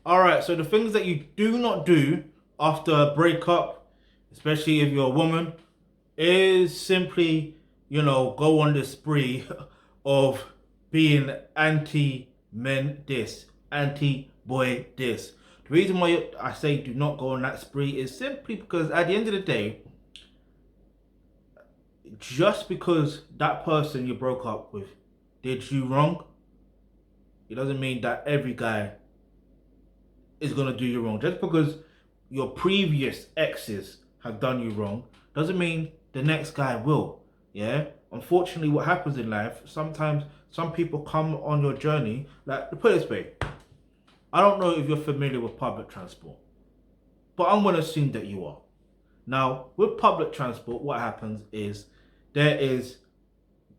All right, so the things that you do not do after a breakup, especially if you're a woman, is simply, go on the spree of being anti men this, anti boy this. The reason why I say do not go on that spree is simply because at the end of the day, just because that person you broke up with did you wrong, it doesn't mean that every guy is gonna do you wrong. Just because your previous exes have done you wrong doesn't mean the next guy will. Yeah. Unfortunately, what happens in life, sometimes some people come on your journey. Like, put it this way, I don't know if you're familiar with public transport, but I'm gonna assume that you are. Now, with public transport, what happens is there is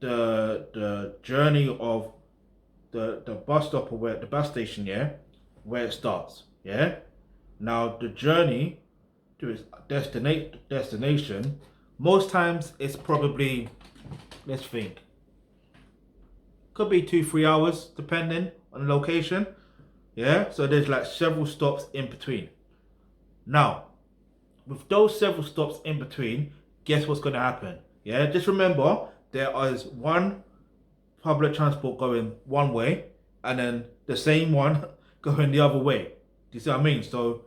the journey of the bus stop, or where the bus station, yeah, where it starts, yeah. Now the journey to its destination, most times it's probably, let's think, could be 2 3 hours depending on the location, yeah. So there's like several stops in between. Now with those several stops in between, guess what's going to happen? Yeah, just remember there is one public transport going one way and then the same one going the other way. Do you see what I mean? So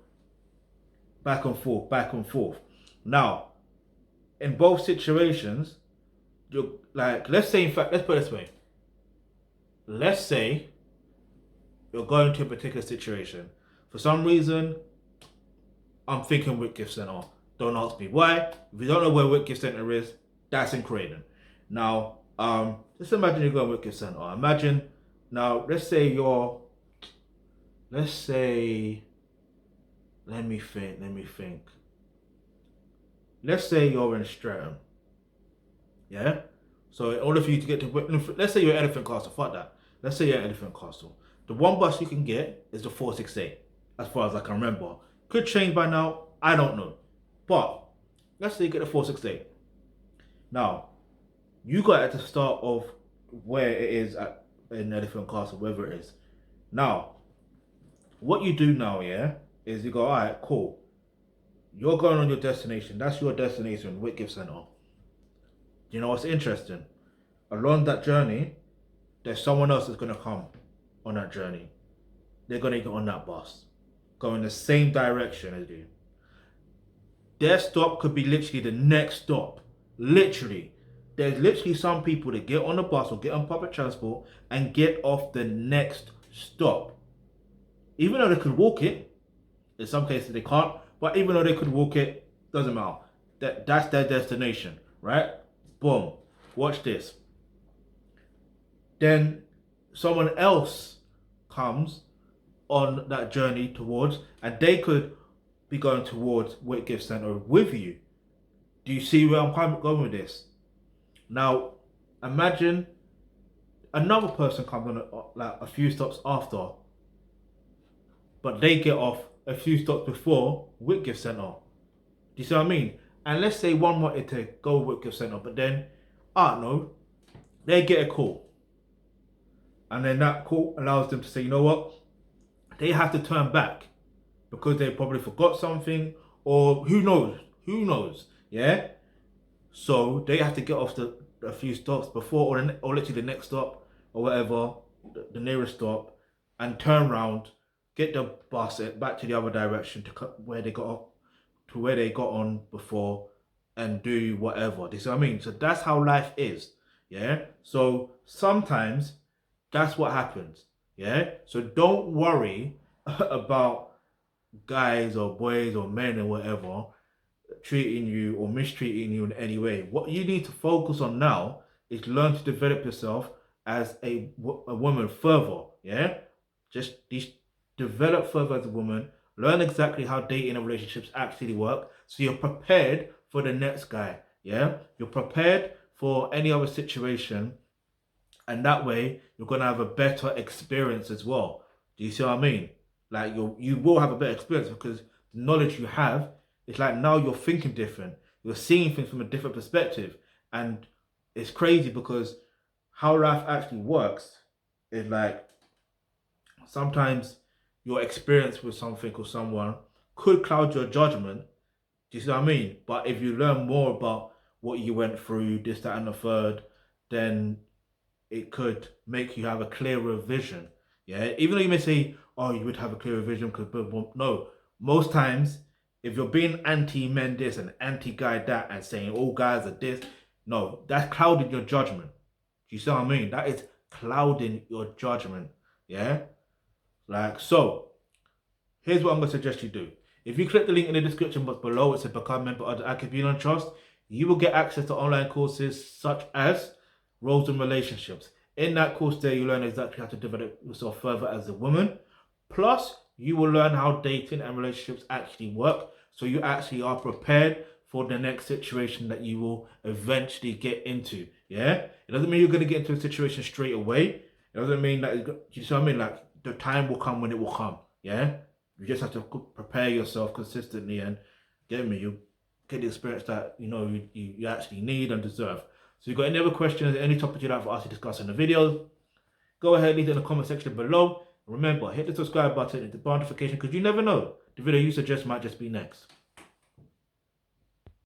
back and forth, back and forth. Now, in both situations, you're like, let's say, in fact, let's put it this way. Let's say you're going to a particular situation. For some reason, I'm thinking Whitgift Centre. Don't ask me why. If you don't know where Whitgift Centre is, that's in Croydon. Now, just imagine you're going to Whitgift Centre. Imagine, now, let's say, let me think. Let's say you're in Streatham, yeah? So in order for you to get to, let's say you're at Elephant Castle, fuck that. Let's say you're at Elephant Castle. The one bus you can get is the 468, as far as I can remember. Could change by now, I don't know. But let's say you get the 468. Now, you got at the start of where it is in Elephant Castle, wherever it is. Now, what you do now, yeah, is you go, all right, cool. You're going on your destination. That's your destination, Whitgift Centre. You know what's interesting? Along that journey, there's someone else that's going to come on that journey. They're going to get on that bus, go in the same direction as you. Their stop could be literally the next stop. Literally. There's literally some people that get on the bus or get on public transport and get off the next stop. Even though they could walk it, in some cases they can't, but even though they could walk it, doesn't matter. That's their destination, right? Boom. Watch this. Then someone else comes on that journey towards, and they could be going towards Whitgift Centre with you. Do you see where I'm going with this? Now, imagine another person comes on like a few stops after, but they get off a few stops before Whitgift Centre. Do you see what I mean? And let's say one wanted to go Whitgift Centre, but then, I don't know, they get a call. And then that call allows them to say, you know what? They have to turn back because they probably forgot something, or who knows, yeah? So they have to get off a few stops before, or literally the next stop, or whatever, the nearest stop, and turn around, get the bus back to the other direction to where they got off, to where they got on before, and do whatever. Do you see what I mean? So that's how life is, yeah? So sometimes that's what happens, yeah? So don't worry about guys or boys or men or whatever treating you or mistreating you in any way. What you need to focus on now is learn to develop yourself as a woman further, yeah? Just develop further as a woman, learn exactly how dating and relationships actually work, so you're prepared for the next guy, yeah? You're prepared for any other situation, and that way you're gonna have a better experience as well. Do you see what I mean? Like you will have a better experience because the knowledge you have, it's like now you're thinking different. You're seeing things from a different perspective. And it's crazy because how life actually works is like sometimes your experience with something or someone could cloud your judgment. Do you see what I mean? But if you learn more about what you went through, this, that, and the third, then it could make you have a clearer vision. Yeah, even though you may say, "Oh, you would have a clearer vision," because no, most times if you're being anti-men this and anti-guy that and saying all guys are this, no, that's clouding your judgment. Do you see what I mean? That is clouding your judgment. Yeah, like so. Here's what I'm going to suggest you do. If you click the link in the description box below, it says become a member of the Thealkebulantrust. You will get access to online courses such as roles and relationships. In that course there, you learn exactly how to develop yourself further as a woman. Plus, you will learn how dating and relationships actually work. So you actually are prepared for the next situation that you will eventually get into. Yeah? It doesn't mean you're going to get into a situation straight away. It doesn't mean that, you see what I mean? Like, the time will come when it will come. Yeah? You just have to prepare yourself consistently and you get the experience that you actually need and deserve. So if you've got any other questions, any topic you'd like for us to discuss in the videos, go ahead, leave it in the comment section below. Remember, hit the subscribe button, hit the bell notification, because you never know, the video you suggest might just be next.